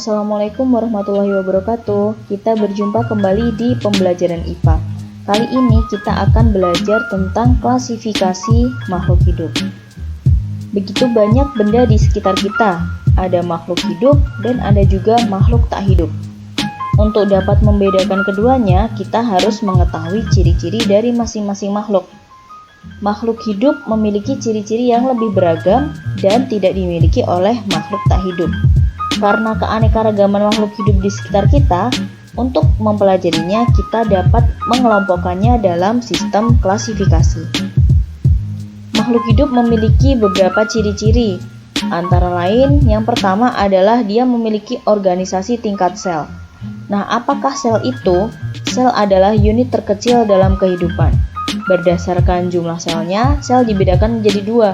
Assalamualaikum warahmatullahi wabarakatuh. Kita berjumpa kembali di pembelajaran IPA. Kali ini kita akan belajar tentang klasifikasi makhluk hidup. Begitu banyak benda di sekitar kita. Ada makhluk hidup dan ada juga makhluk tak hidup. Untuk dapat membedakan keduanya, kita harus mengetahui ciri-ciri dari masing-masing makhluk. Makhluk hidup memiliki ciri-ciri yang lebih beragam dan tidak dimiliki oleh makhluk tak hidup. Karena keanekaragaman makhluk hidup di sekitar kita, untuk mempelajarinya kita dapat mengelompokkannya dalam sistem klasifikasi. Makhluk hidup memiliki beberapa ciri-ciri. Antara lain, yang pertama adalah dia memiliki organisasi tingkat sel. Nah, apakah sel itu? Sel adalah unit terkecil dalam kehidupan. Berdasarkan jumlah selnya, sel dibedakan menjadi dua.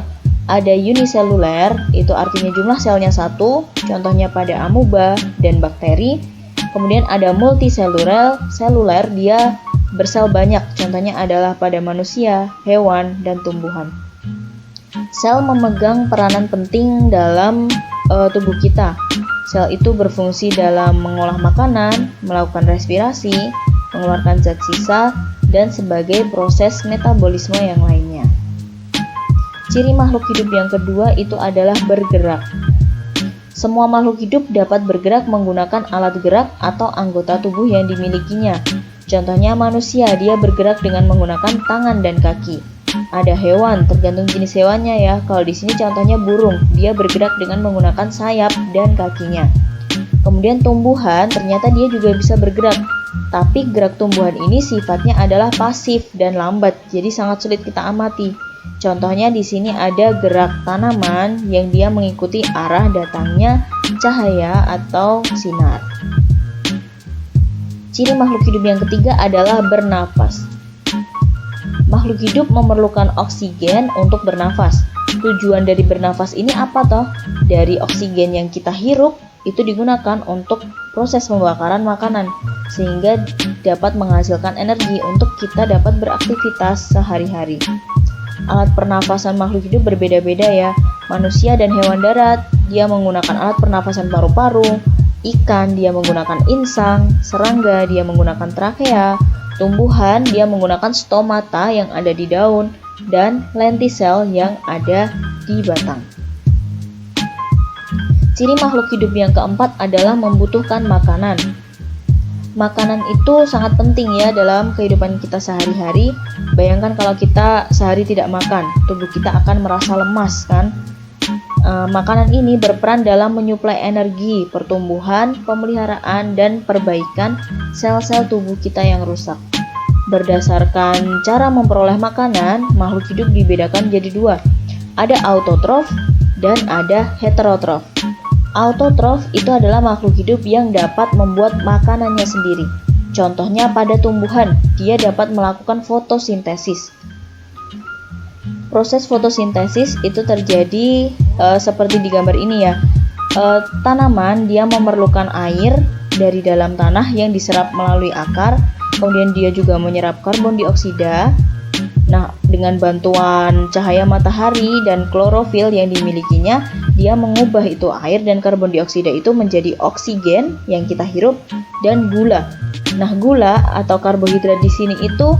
Ada uniseluler, itu artinya jumlah selnya satu, contohnya pada amoeba dan bakteri. Kemudian ada multiseluler, dia bersel banyak, contohnya adalah pada manusia, hewan, dan tumbuhan. Sel memegang peranan penting dalam tubuh kita. Sel itu berfungsi dalam mengolah makanan, melakukan respirasi, mengeluarkan zat sisa, dan sebagai proses metabolisme yang lainnya. Ciri makhluk hidup yang kedua itu adalah bergerak. Semua makhluk hidup dapat bergerak menggunakan alat gerak atau anggota tubuh yang dimilikinya. Contohnya manusia, dia bergerak dengan menggunakan tangan dan kaki. Ada hewan, tergantung jenis hewannya ya. Kalau di sini contohnya burung, dia bergerak dengan menggunakan sayap dan kakinya. Kemudian tumbuhan, ternyata dia juga bisa bergerak. Tapi gerak tumbuhan ini sifatnya adalah pasif dan lambat, jadi sangat sulit kita amati. Contohnya di sini ada gerak tanaman yang dia mengikuti arah datangnya cahaya atau sinar. Ciri makhluk hidup yang ketiga adalah bernafas. Makhluk hidup memerlukan oksigen untuk bernafas. Tujuan dari bernafas ini apa toh? Dari oksigen yang kita hirup itu digunakan untuk proses pembakaran makanan sehingga dapat menghasilkan energi untuk kita dapat beraktivitas sehari-hari. Alat pernafasan makhluk hidup berbeda-beda ya. Manusia dan hewan darat, dia menggunakan alat pernafasan paru-paru. Ikan, dia menggunakan insang. Serangga, dia menggunakan trakea. Tumbuhan, dia menggunakan stomata yang ada di daun. Dan lentisel yang ada di batang. Ciri makhluk hidup yang keempat adalah membutuhkan makanan. Makanan itu sangat penting ya dalam kehidupan kita sehari-hari. Bayangkan kalau kita sehari tidak makan, tubuh kita akan merasa lemas kan. Makanan ini berperan dalam menyuplai energi, pertumbuhan, pemeliharaan, dan perbaikan sel-sel tubuh kita yang rusak. Berdasarkan cara memperoleh makanan, makhluk hidup dibedakan jadi dua. Ada autotrof dan ada heterotrof. Autotrof itu adalah makhluk hidup yang dapat membuat makanannya sendiri. Contohnya pada tumbuhan, dia dapat melakukan fotosintesis. Proses fotosintesis itu terjadi seperti di gambar ini ya. Tanaman dia memerlukan air dari dalam tanah yang diserap melalui akar, kemudian dia juga menyerap karbon dioksida. Nah, dengan bantuan cahaya matahari dan klorofil yang dimilikinya, dia mengubah itu air dan karbon dioksida itu menjadi oksigen yang kita hirup dan gula. Nah, gula atau karbohidrat di sini itu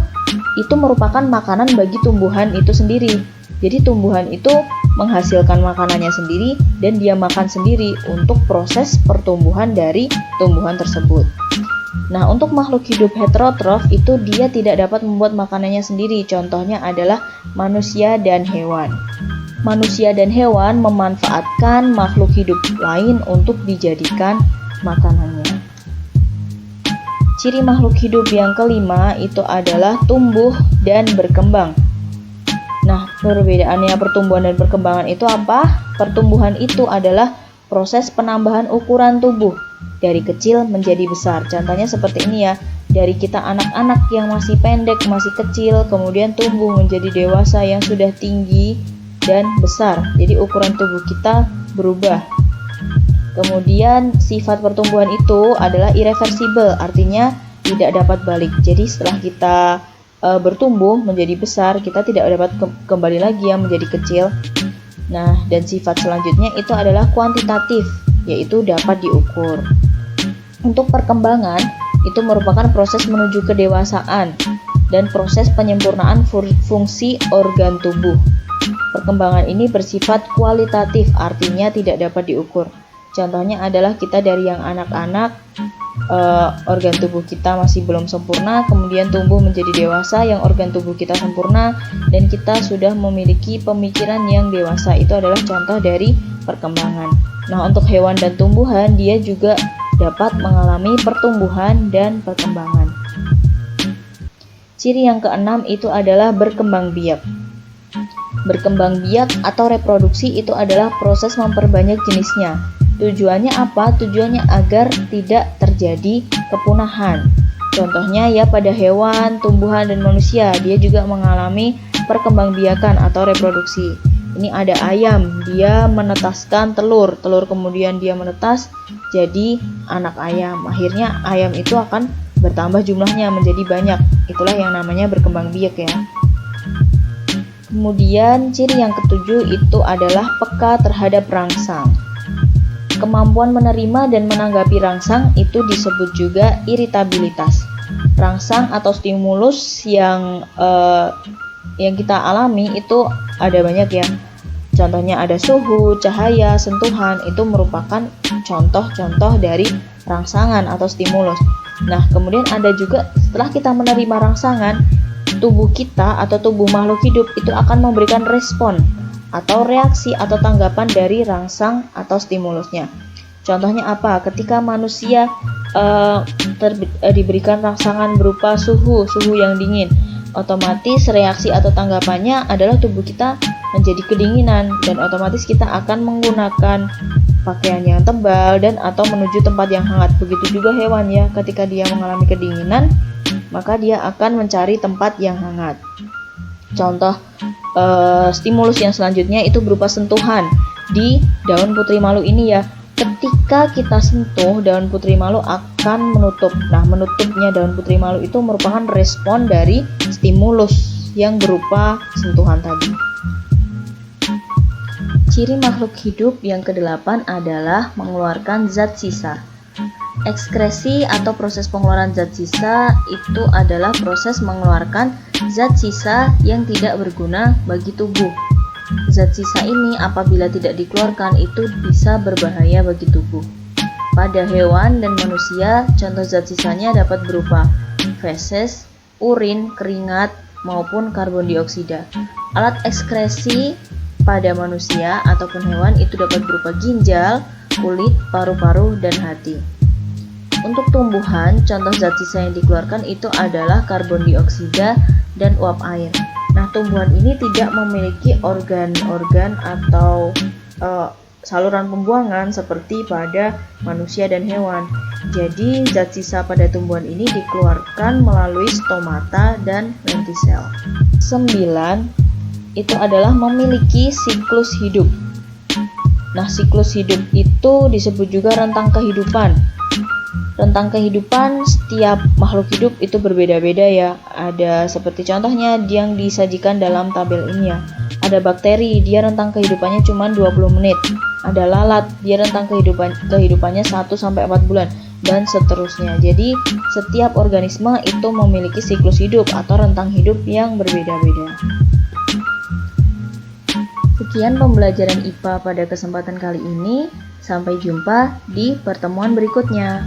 merupakan makanan bagi tumbuhan itu sendiri. Jadi tumbuhan itu menghasilkan makanannya sendiri dan dia makan sendiri untuk proses pertumbuhan dari tumbuhan tersebut. Nah, untuk makhluk hidup heterotrof itu dia tidak dapat membuat makanannya sendiri. Contohnya adalah manusia dan hewan. Manusia dan hewan memanfaatkan makhluk hidup lain untuk dijadikan makanannya. Ciri makhluk hidup yang kelima itu adalah tumbuh dan berkembang. Nah, perbedaannya pertumbuhan dan perkembangan itu apa? Pertumbuhan itu adalah proses penambahan ukuran tubuh dari kecil menjadi besar. Contohnya seperti ini ya, dari kita anak-anak yang masih pendek, masih kecil, kemudian tumbuh menjadi dewasa yang sudah tinggi dan besar. Jadi ukuran tubuh kita berubah. Kemudian sifat pertumbuhan itu adalah irreversibel, artinya tidak dapat balik. Jadi setelah kita bertumbuh menjadi besar, kita tidak dapat kembali lagi ya menjadi kecil. Nah, dan sifat selanjutnya itu adalah kuantitatif, yaitu dapat diukur. Untuk perkembangan, itu merupakan proses menuju kedewasaan dan proses penyempurnaan fungsi organ tubuh. Perkembangan ini bersifat kualitatif, artinya tidak dapat diukur. Contohnya adalah kita dari yang anak-anak, organ tubuh kita masih belum sempurna, kemudian tumbuh menjadi dewasa yang organ tubuh kita sempurna, dan kita sudah memiliki pemikiran yang dewasa. Itu adalah contoh dari perkembangan. Nah, untuk hewan dan tumbuhan, dia juga dapat mengalami pertumbuhan dan perkembangan. Ciri yang keenam itu adalah berkembang biak. Berkembang biak atau reproduksi itu adalah proses memperbanyak jenisnya. Tujuannya apa? Tujuannya agar tidak terjadi kepunahan. Contohnya ya pada hewan, tumbuhan, dan manusia, dia juga mengalami perkembangbiakan atau reproduksi. Ini ada ayam, dia menetaskan telur kemudian dia menetas jadi anak ayam. Akhirnya ayam itu akan bertambah jumlahnya menjadi banyak. Itulah yang namanya berkembang biak ya. Kemudian ciri yang ketujuh itu adalah peka terhadap rangsang. Kemampuan menerima dan menanggapi rangsang itu disebut juga iritabilitas. Rangsang atau stimulus yang kita alami itu ada banyak ya. Contohnya ada suhu, cahaya, sentuhan, itu merupakan contoh-contoh dari rangsangan atau stimulus. Nah, kemudian ada juga setelah kita menerima rangsangan, tubuh kita atau tubuh makhluk hidup itu akan memberikan respon atau reaksi atau tanggapan dari rangsang atau stimulusnya. Contohnya apa? Ketika manusia diberikan rangsangan berupa suhu yang dingin, otomatis reaksi atau tanggapannya adalah tubuh kita menjadi kedinginan, dan otomatis kita akan menggunakan pakaian yang tebal dan atau menuju tempat yang hangat. Begitu juga hewan ya, ketika dia mengalami kedinginan, maka dia akan mencari tempat yang hangat. Contoh stimulus yang selanjutnya itu berupa sentuhan di daun putri malu ini ya. Ketika kita sentuh, daun putri malu akan menutup. Nah, menutupnya daun putri malu itu merupakan respon dari stimulus yang berupa sentuhan tadi. Ciri makhluk hidup yang kedelapan adalah mengeluarkan zat sisa. Ekskresi atau proses pengeluaran zat sisa itu adalah proses mengeluarkan zat sisa yang tidak berguna bagi tubuh. Zat sisa ini apabila tidak dikeluarkan itu bisa berbahaya bagi tubuh. Pada hewan dan manusia, contoh zat sisanya dapat berupa feses, urin, keringat, maupun karbon dioksida. Alat ekskresi pada manusia ataupun hewan itu dapat berupa ginjal, kulit, paru-paru, dan hati. Untuk tumbuhan, contoh zat sisa yang dikeluarkan itu adalah karbon dioksida dan uap air. Nah, tumbuhan ini tidak memiliki organ-organ atau saluran pembuangan seperti pada manusia dan hewan. Jadi, zat sisa pada tumbuhan ini dikeluarkan melalui stomata dan lentisel. 9. Itu adalah memiliki siklus hidup. Nah, siklus hidup itu disebut juga rentang kehidupan. Rentang kehidupan setiap makhluk hidup itu berbeda-beda ya. Ada seperti contohnya yang disajikan dalam tabel ini ya. Ada bakteri, dia rentang kehidupannya cuma 20 menit. Ada lalat, dia rentang kehidupannya 1-4 bulan, dan seterusnya. Jadi, setiap organisme itu memiliki siklus hidup atau rentang hidup yang berbeda-beda. Sekian pembelajaran IPA pada kesempatan kali ini. Sampai jumpa di pertemuan berikutnya.